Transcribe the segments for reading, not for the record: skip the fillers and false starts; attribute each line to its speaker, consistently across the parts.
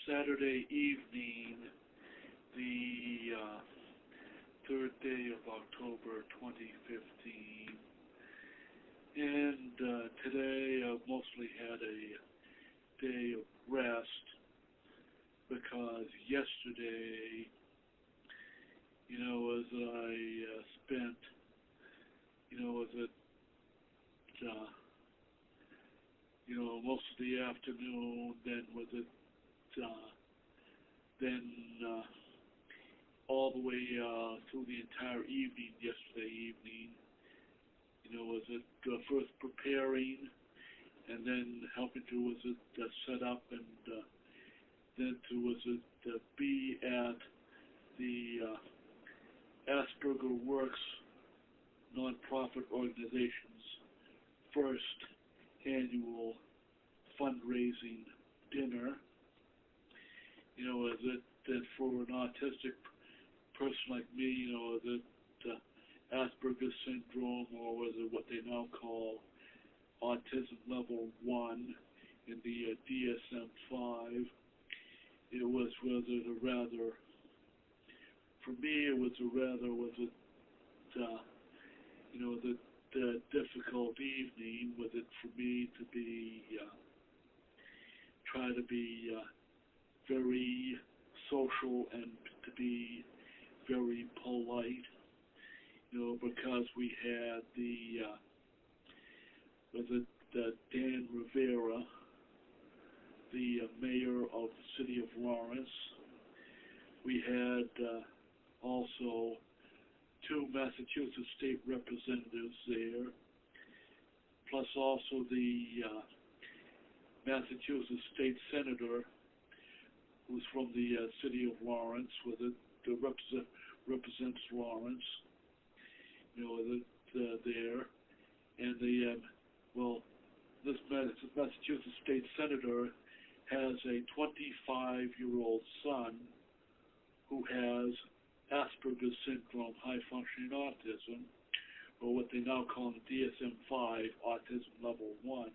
Speaker 1: Saturday evening, the third day of October 2015. And today I've mostly had a day of rest because yesterday, as I spent, most of the afternoon, then all the way through the entire evening yesterday evening, first preparing and then helping to set up and then to be at the Asperger Works nonprofit organization's first annual fundraising dinner. That for an autistic person like me, Asperger's syndrome, or what they now call autism level 1 in the DSM-5, for me it was the difficult evening with it for me to try to be very social and to be very polite, because we had Dan Rivera, the mayor of the city of Lawrence. We had also two Massachusetts state representatives there, plus also the Massachusetts state senator who's from the city of Lawrence, represents Lawrence, there. And this Massachusetts state senator has a 25-year-old son who has Asperger's syndrome, high-functioning autism, or what they now call the DSM-5, autism level 1.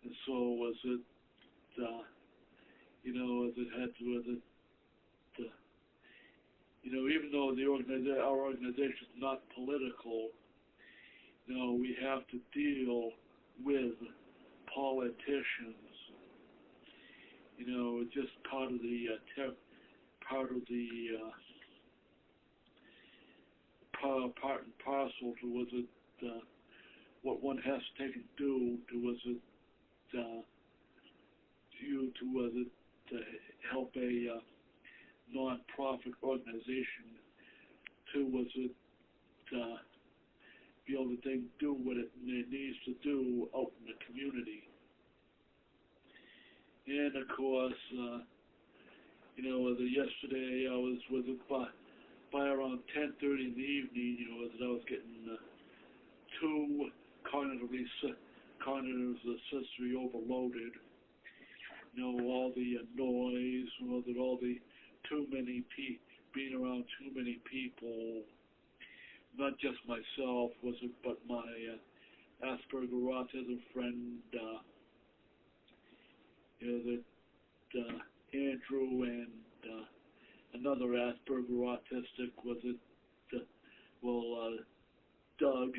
Speaker 1: And so even though our organization is not political, we have to deal with politicians. Just part of the part and parcel to what one has to take and do to help a non-profit organization to be able to do what it needs to do out in the community. And of course, yesterday I was by around 10:30 in the evening, as I was getting too cognitively sensory overloaded. All the noise, all the being around too many people, not just myself, but my Asperger autism friend, Andrew, and another Asperger autistic, Doug,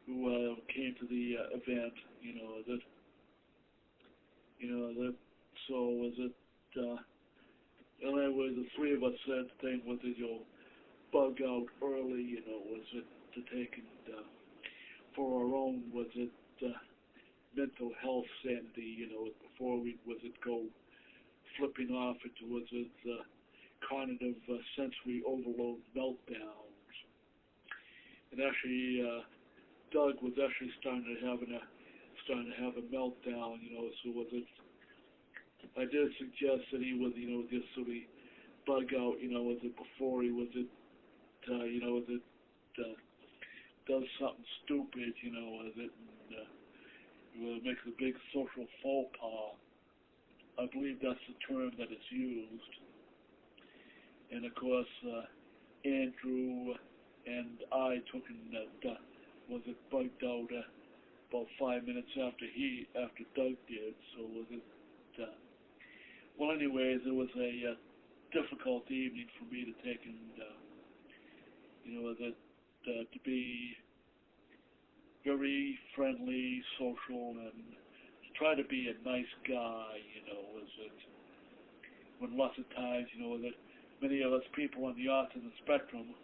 Speaker 1: who came to the event, anyway, the three of us said the thing was bug out early, to take and for our own, mental health sanity, before we go flipping off into cognitive sensory overload meltdowns. And actually, Doug was actually starting to have a meltdown, so I did suggest that he would, just sort of bug out, before he does something stupid, and makes a big social faux pas. I believe that's the term that is used. And of course, Andrew and I took and was it bugged out about 5 minutes after Doug did. So was it? Well, anyways, it was a difficult evening for me to take, and to be very friendly, social, and to try to be a nice guy. Was it? When lots of times, that many of us people on the autism spectrum,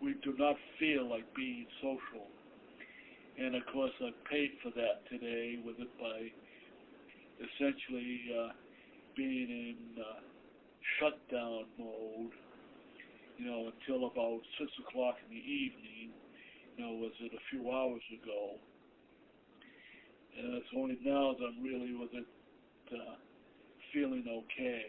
Speaker 1: we do not feel like being social. And of course, I paid for that today with it by essentially being in shutdown mode, until about 6 o'clock in the evening, was it a few hours ago. And it's only now that I'm really with it feeling okay.